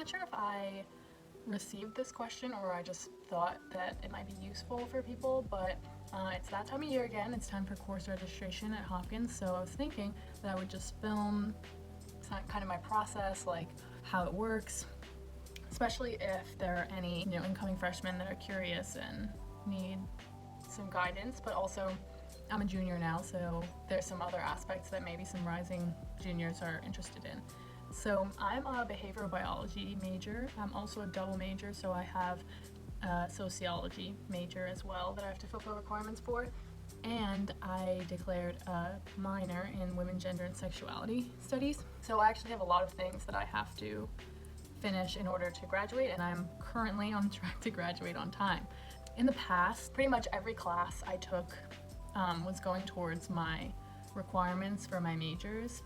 not sure if I received this question or I just thought that it might be useful for people, but it's that time of year again. It's time for course registration at Hopkins, so I was thinking that I would just film kind of my process, like how it works, especially if there are any incoming freshmen that are curious and need some guidance. But also, I'm a junior now, so there's some other aspects that maybe some rising juniors are interested in. So I'm a behavioral biology major. I'm also a double major, so I have a sociology major as well that I have to fulfill requirements for. And I declared a minor in women, gender, and sexuality studies. So I actually have a lot of things that I have to finish in order to graduate, and I'm currently on track to graduate on time. In the past, pretty much every class I took was going towards my requirements for my majors,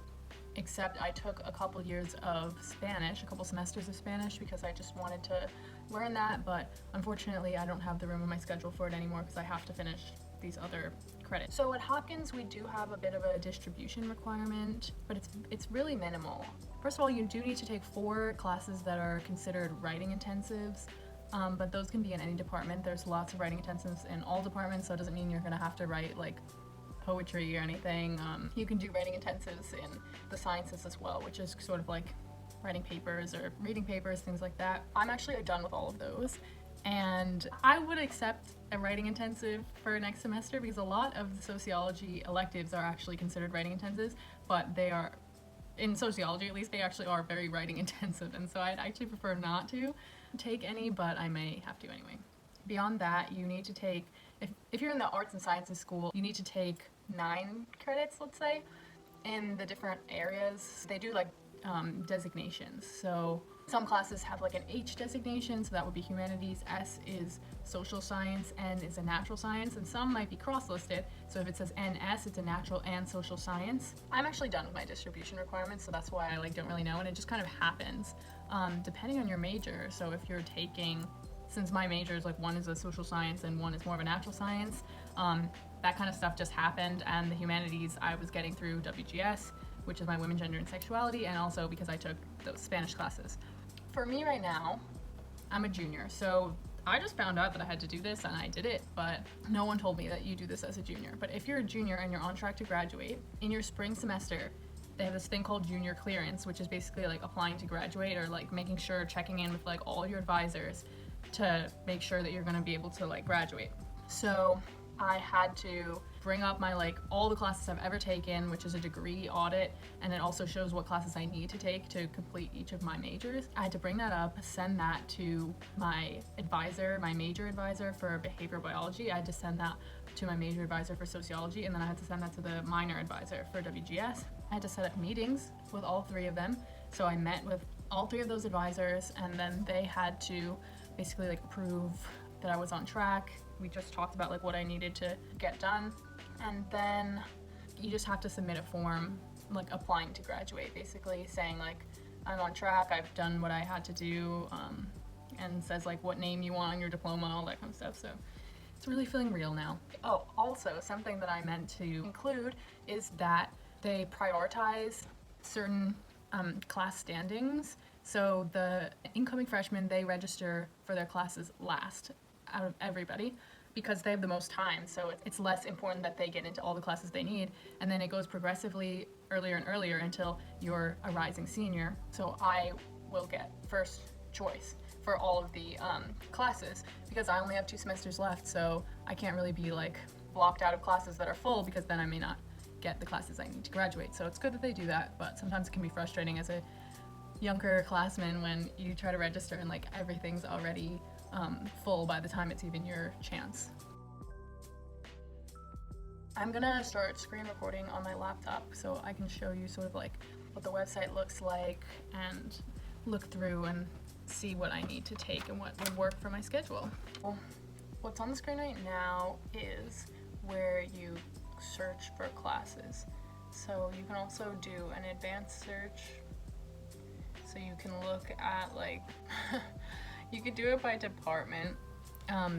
except I took a couple years of Spanish, a couple semesters of Spanish, because I just wanted to learn that, but unfortunately I don't have the room in my schedule for it anymore because I have to finish these other credits. So at Hopkins we do have a bit of a distribution requirement, but it's really minimal. First of all, you do need to take 4 classes that are considered writing intensives, but those can be in any department. There's lots of writing intensives in all departments, so it doesn't mean you're gonna have to write like poetry or anything. You can do writing intensives in the sciences as well, which is sort of like writing papers or reading papers, things like that. I'm actually done with all of those, and I would accept a writing intensive for next semester because a lot of the sociology electives are actually considered writing intensives, but they are, in sociology at least, they actually are very writing intensive, and so I'd actually prefer not to take any, but I may have to anyway. Beyond that, you need to take, if you're in the arts and sciences school, you need to take 9 credits, let's say, in the different areas. They do like designations. So some classes have like an H designation, so that would be humanities, S is social science, N is a natural science, and some might be cross-listed. So if it says NS, it's a natural and social science. I'm actually done with my distribution requirements, so that's why I don't really know, and it just kind of happens depending on your major. So if you're taking, since my majors, like one is a social science and one is more of a natural science, that kind of stuff just happened, and the humanities I was getting through WGS, which is my women, gender, and sexuality, and also because I took those Spanish classes. For me right now, I'm a junior, so I just found out that I had to do this and I did it, but no one told me that you do this as a junior. But if you're a junior and you're on track to graduate, in your spring semester, they have this thing called junior clearance, which is basically like applying to graduate, or like making sure, checking in with like all your advisors to make sure that you're gonna be able to like graduate. So I had to bring up my all the classes I've ever taken, which is a degree audit, and it also shows what classes I need to take to complete each of my majors. I had to bring that up, send that to my advisor, my major advisor for behavioral biology. I had to send that to my major advisor for sociology, and then I had to send that to the minor advisor for WGS. I had to set up meetings with all 3 of them. So I met with all 3 of those advisors, and then they had to basically approve that I was on track. We just talked about what I needed to get done, and then you just have to submit a form applying to graduate, basically saying I'm on track, I've done what I had to do, and says what name you want on your diploma, all that kind of stuff. So it's really feeling real now. Oh, also something that I meant to include is that they prioritize certain class standings. So the incoming freshmen, they register for their classes last out of everybody because they have the most time, so it's less important that they get into all the classes they need, and then it goes progressively earlier and earlier until you're a rising senior. So I will get first choice for all of the classes because I only have 2 semesters left, so I can't really be blocked out of classes that are full because then I may not get the classes I need to graduate. So it's good that they do that, but sometimes it can be frustrating as a younger classman when you try to register and everything's already full by the time it's even your chance. I'm gonna start screen recording on my laptop so I can show you sort of what the website looks like and look through and see what I need to take and what would work for my schedule. Well, what's on the screen right now is where you search for classes. So you can also do an advanced search. So you can look at you could do it by department.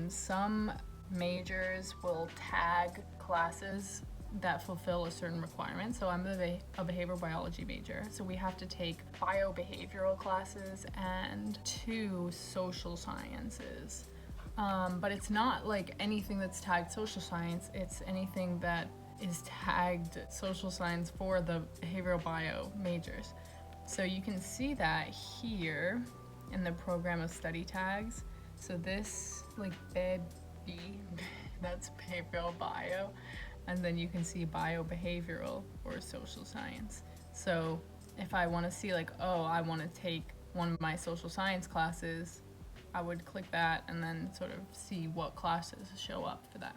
Some majors will tag classes that fulfill a certain requirement. So I'm a behavioral biology major, so we have to take biobehavioral classes and 2 social sciences. But it's not like anything that's tagged social science, it's anything that is tagged social science for the behavioral bio majors. So you can see that here in the program of study tags. So this, like bed B, that's behavioral bio, and then you can see biobehavioral or social science. So if I want to see like, oh, I want to take one of my social science classes, I would click that and then sort of see what classes show up for that.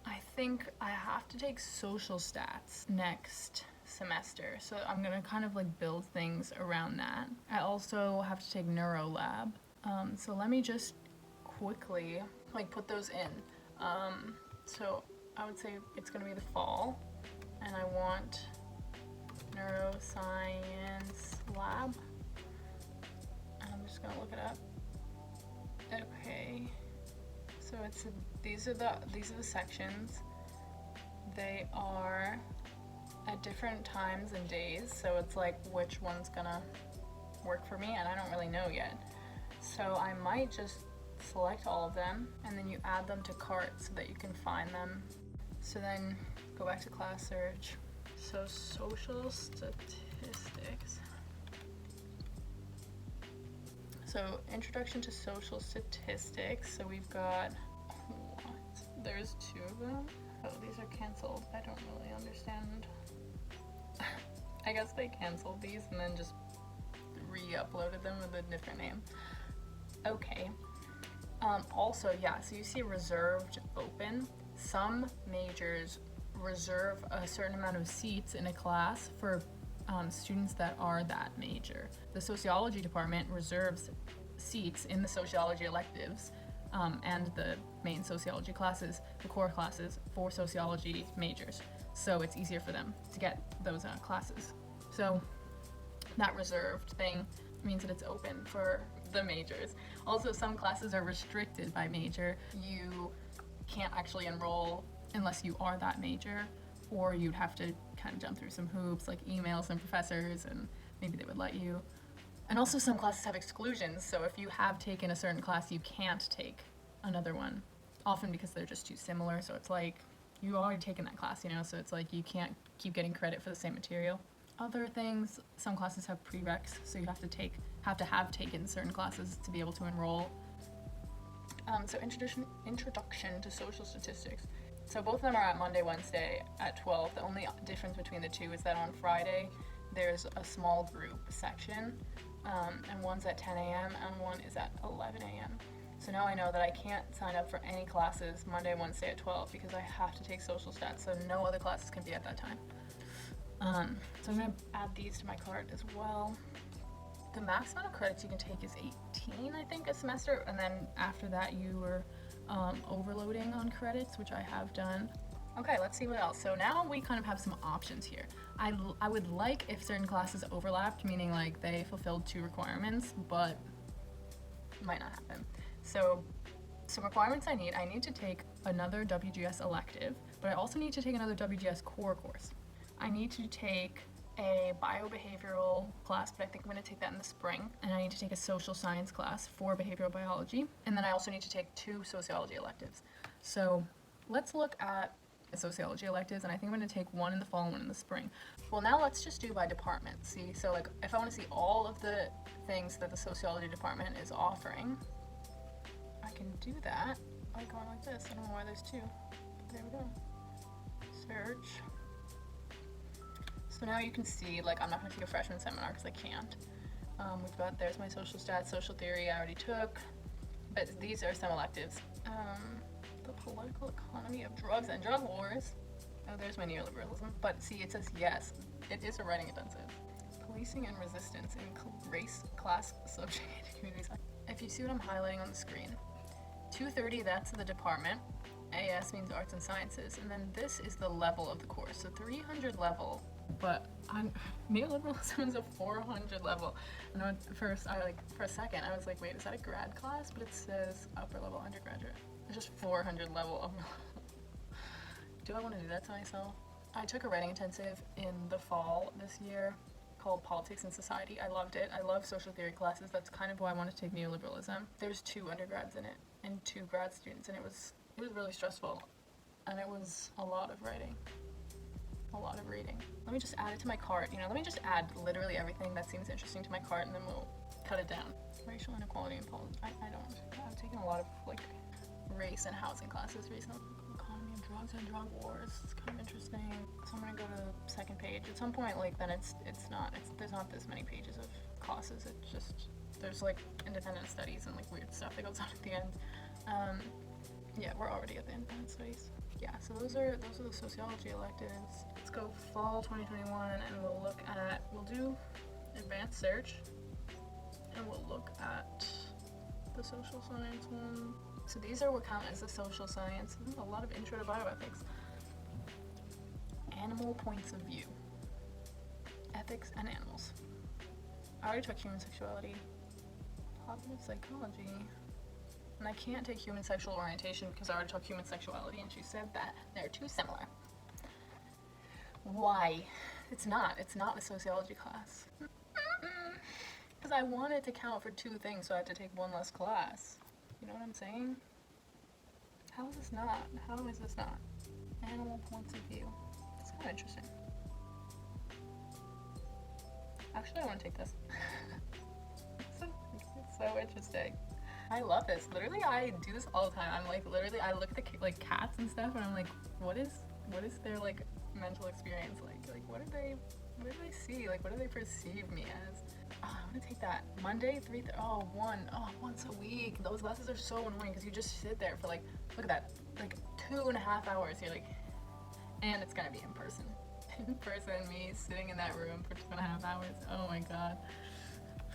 I think I have to take social stats next semester, so I'm gonna kind of like build things around that. I also have to take neuro lab, so let me just quickly like put those in. So I would say it's gonna be the fall, and I want neuroscience lab, and I'm just gonna look it up. Okay, so these are the sections. They are at different times and days, so it's like which one's gonna work for me, and I don't really know yet. So I might just select all of them, and then you add them to cart so that you can find them. So then go back to class search. So social statistics. So introduction to social statistics. So we've got, what? There's 2 of them. Oh, these are canceled. I don't really understand. I guess they canceled these and then just re-uploaded them with a different name. Okay. Also, yeah, so you see reserved open. Some majors reserve a certain amount of seats in a class for students that are that major. The sociology department reserves seats in the sociology electives and the main sociology classes, the core classes, for sociology majors. So it's easier for them to get those classes. So that reserved thing means that it's open for the majors. Also, some classes are restricted by major. You can't actually enroll unless you are that major, or you'd have to kind of jump through some hoops, like email some professors, and maybe they would let you. And also some classes have exclusions, so if you have taken a certain class, you can't take another one, often because they're just too similar. So it's like, you already taken that class, you know, so it's like you can't keep getting credit for the same material. Other things, some classes have prereqs, so you have to have taken certain classes to be able to enroll. So introduction to social statistics. So both of them are at Monday, Wednesday at 12. The only difference between the 2 is that on Friday there's a small group section, and one's at 10 a.m. and one is at 11 a.m. So now I know that I can't sign up for any classes Monday, Wednesday at 12 because I have to take social stats, so no other classes can be at that time. So I'm going to add these to my cart as well. The max amount of credits you can take is 18, I think, a semester, and then after that you were overloading on credits, which I have done. Okay, let's see what else. So now we kind of have some options here. I would like if certain classes overlapped, meaning like they fulfilled 2 requirements, but might not happen. So some requirements I need to take another WGS elective, but I also need to take another WGS core course. I need to take a biobehavioral class, but I think I'm going to take that in the spring, and I need to take a social science class for behavioral biology, and then I also need to take 2 sociology electives. So let's look at the sociology electives, and I think I'm going to take one in the fall and one in the spring. Well, now let's just do by department. See, so like if I want to see all of the things that the sociology department is offering, I can do that by going like this. I don't know why there's 2. There we go. Search. So now you can see, like, I'm not going to take a freshman seminar because I can't. There's my social stats, social theory I already took, but these are some electives. The political economy of drugs and drug wars. Oh, there's my neoliberalism. But see, it says yes, it is a writing intensive. Policing and resistance in race, class, subjugated communities. If you see what I'm highlighting on the screen, 230, that's the department. AS means arts and sciences, and then this is the level of the course. So 300 level, but neoliberalism is a 400 level. And for a second, I was like, wait, is that a grad class? But it says upper level undergraduate. It's just 400 level. Do I want to do that to myself? I took a writing intensive in the fall this year called Politics and Society. I loved it. I love social theory classes. That's kind of why I wanted to take neoliberalism. There's 2 undergrads in it and 2 grad students, and it was really stressful, and it was a lot of writing, a lot of reading. Let me just add it to my cart. Let me just add literally everything that seems interesting to my cart, and then we'll cut it down. Racial inequality and politics. I've taken a lot of like race and housing classes recently. Economy and drugs and drug wars. It's kind of interesting. So I'm gonna go to the second page. At some point, like then there's not this many pages of classes. It's just there's like independent studies and like weird stuff that goes on at the end. Yeah, we're already at the independent studies. Yeah, so those are the sociology electives. Let's go fall 2021, and we'll do advanced search, and we'll look at the social science one. So these are what count as the social science. A lot of intro to bioethics. Animal points of view. Ethics and animals. I already took human sexuality. Cognitive psychology. And I can't take human sexual orientation because I already took human sexuality, and she said that they're too similar. Why? It's not a sociology class. Because I wanted to count for 2 things, so I had to take 1 less class. You know what I'm saying? How is this not? Animal points of view. It's kind of interesting. Actually, I want to take this. It's so interesting. I love this. Literally, I do this all the time. I'm like, literally, I look at the like cats and stuff, and I'm like, what is their like mental experience like? Like, what do they see? Like, what do they perceive me as? Oh, I want to take that. Monday, 3:30. Once a week. Those classes are so annoying because you just sit there for like, look at that, like 2.5 hours. You're like, and it's gonna be in person. In person, me sitting in that room for 2.5 hours. Oh my god.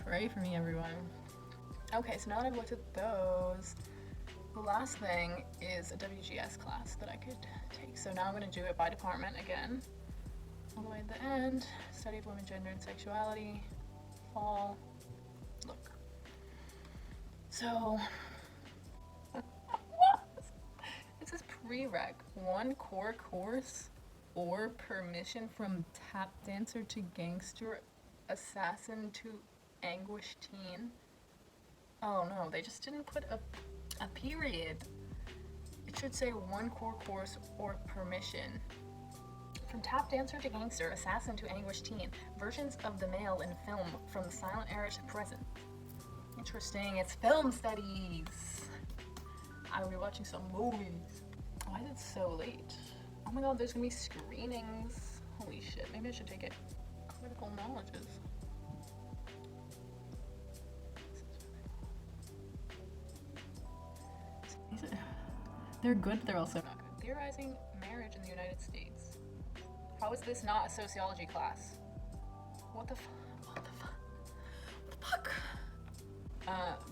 Pray for me, everyone. Okay, so now that I've looked at those, the last thing is a WGS class that I could take. So now I'm going to do it by department again. All the way at the end, study of women, gender, and sexuality, fall. Look. So, it says prereq, 1 core course or permission from tap dancer to gangster, assassin to anguished teen. Oh no, they just didn't put a period. It should say 1 core course or permission. From tap dancer to gangster, assassin to anguished teen. Versions of the male in film from the silent era to present. Interesting, it's film studies. I will be watching some movies. Why is it so late? Oh my god, there's gonna be screenings. Holy shit, maybe I should take it. Critical knowledges. They're good, they're also not good. Theorizing marriage in the United States. How is this not a sociology class? What the fuck?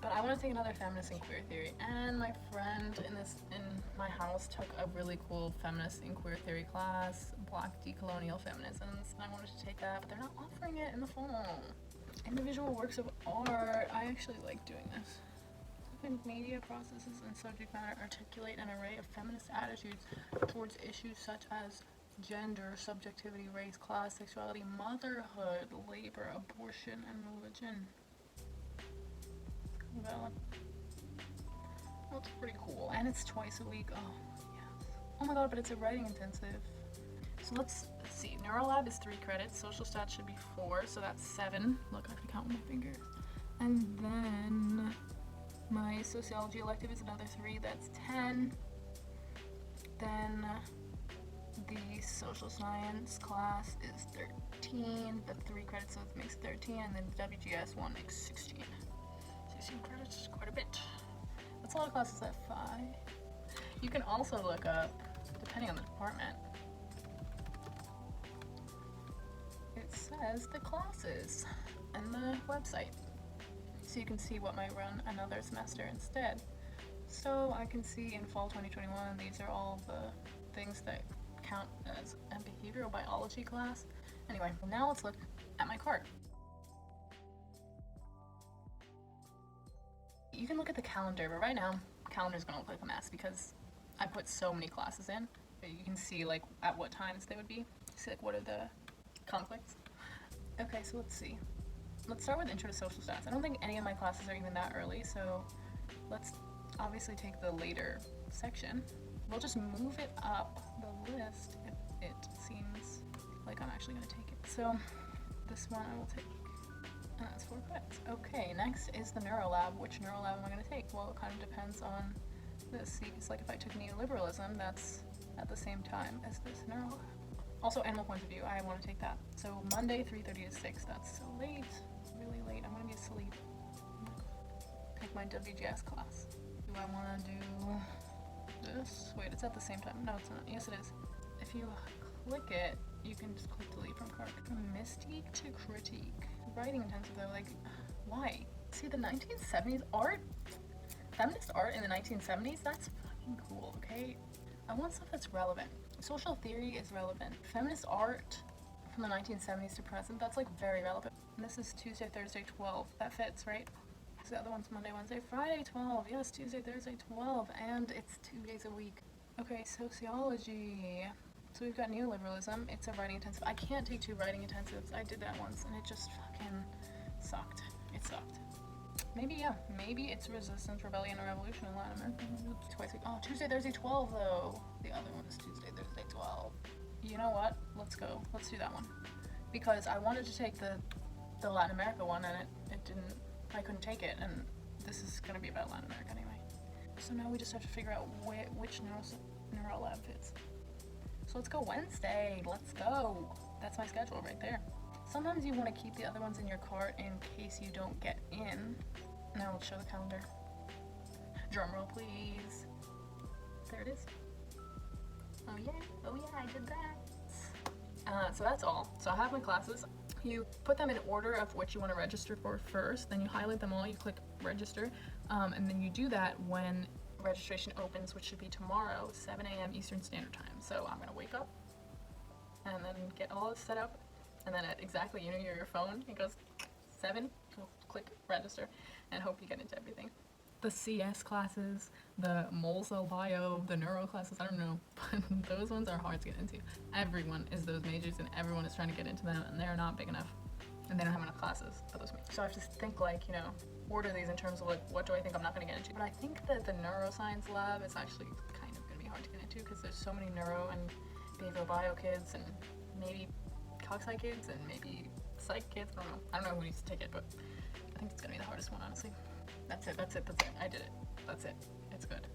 But I want to take another feminist and queer theory. And my friend in my house took a really cool feminist and queer theory class, Black decolonial feminisms. And I wanted to take that, but they're not offering it in the fall. Individual works of art. I actually like doing this. Media processes and subject matter articulate an array of feminist attitudes towards issues such as gender, subjectivity, race, class, sexuality, motherhood, labor, abortion, and religion. Well, that's pretty cool. And it's twice a week. Oh, yes. Oh my god, but it's a writing intensive. So let's see. Neurolab is 3 credits. Social stats should be 4, so that's 7. Look, I can count with my fingers. And then my sociology elective is another 3, that's 10. Then the social science class is 13, the 3 credits, so it makes 13, and then the WGS one makes 16. 16 credits is quite a bit. That's a lot of classes at 5. You can also look up, depending on the department, it says the classes and the website. So you can see what might run another semester instead. So I can see in fall 2021, these are all the things that count as a behavioral biology class. Anyway, now let's look at my cart. You can look at the calendar, but right now, calendar's gonna look like a mess because I put so many classes in. You can see like at what times they would be. See like what are the conflicts. Okay, so let's see. Let's start with Intro to Social Stats. I don't think any of my classes are even that early, so let's obviously take the later section. We'll just move it up the list if it seems like I'm actually going to take it. So this one I will take, and that's 4 credits. Okay, next is the Neuro Lab. Which Neuro Lab am I going to take? Well, it kind of depends on this. See, it's like if I took neoliberalism, that's at the same time as this Neuro Lab. Also, animal points of view, I want to take that. So Monday, 3:30 to 6, that's so late, really late. I'm going to be asleep. Take my WGS class. Do I want to do this? Wait, it's at the same time. No, it's not. Yes, it is. If you click it, you can just click delete from cart. From mystique to critique. Writing intensive though, like, why? See, the 1970s art, feminist art in the 1970s, that's fucking cool, okay? I want stuff that's relevant. Social theory is relevant. Feminist art from the 1970s to present, that's like very relevant. And this is Tuesday, Thursday, 12. That fits, right? So the other one's Monday, Wednesday, Friday, 12. Yes, Tuesday, Thursday, 12. And it's 2 days a week. Okay, sociology. So we've got neoliberalism. It's a writing intensive. I can't take 2 writing intensives. I did that once and it just fucking sucked. It sucked. Maybe, yeah. Maybe it's resistance, rebellion, or revolution in Latin America. Twice a week. Oh, Tuesday, Thursday, 12 though. The other one is Tuesday, Thursday, 12. You know what? Let's go. Let's do that one. Because I wanted to take the Latin America one and it didn't, I couldn't take it. And this is going to be about Latin America anyway. So now we just have to figure out which neuro lab fits. So let's go Wednesday. Let's go. That's my schedule right there. Sometimes you want to keep the other ones in your cart in case you don't get in. Now let's show the calendar. Drum roll, please. There it is. Oh yeah, I did that. So that's all. So I have my classes. You put them in order of which you want to register for first, then you highlight them all, you click register, and then you do that when registration opens, which should be tomorrow, 7 a.m. Eastern Standard Time. So I'm gonna wake up and then get all this set up, and then at exactly, your phone, it goes 7, you'll click register, and hope you get into everything. The CS classes, the mole cell bio, the neuro classes, I don't know, but those ones are hard to get into. Everyone is those majors and everyone is trying to get into them, and they're not big enough, and they don't have enough classes for those majors. So I have to think order these in terms of what do I think I'm not gonna get into. But I think that the neuroscience lab is actually kind of gonna be hard to get into because there's so many neuro and behavioral bio kids and maybe cog-sci kids and maybe psych kids, I don't know who needs to take it, but I think it's gonna be the hardest one, honestly. That's it. I did it. That's it. It's good.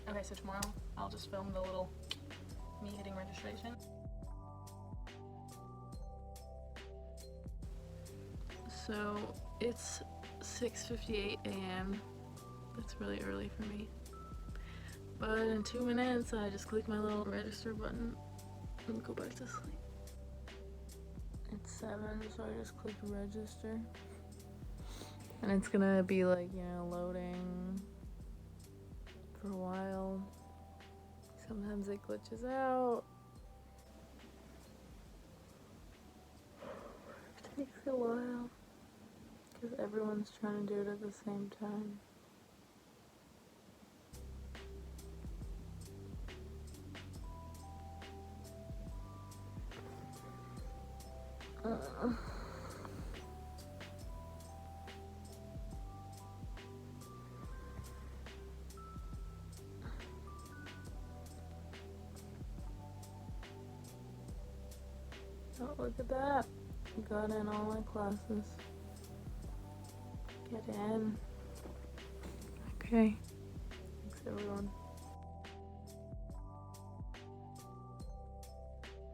Okay, so tomorrow I'll just film the little me hitting registration. So it's 6:58 a.m. That's really early for me. But in 2 minutes, I just click my little register button and go back to sleep. It's 7, so I just click register. And it's gonna be loading for a while. Sometimes it glitches out. It takes a while because everyone's trying to do it at the same time. Oh, look at that. Got in all my classes. Get in. Okay. Thanks, everyone.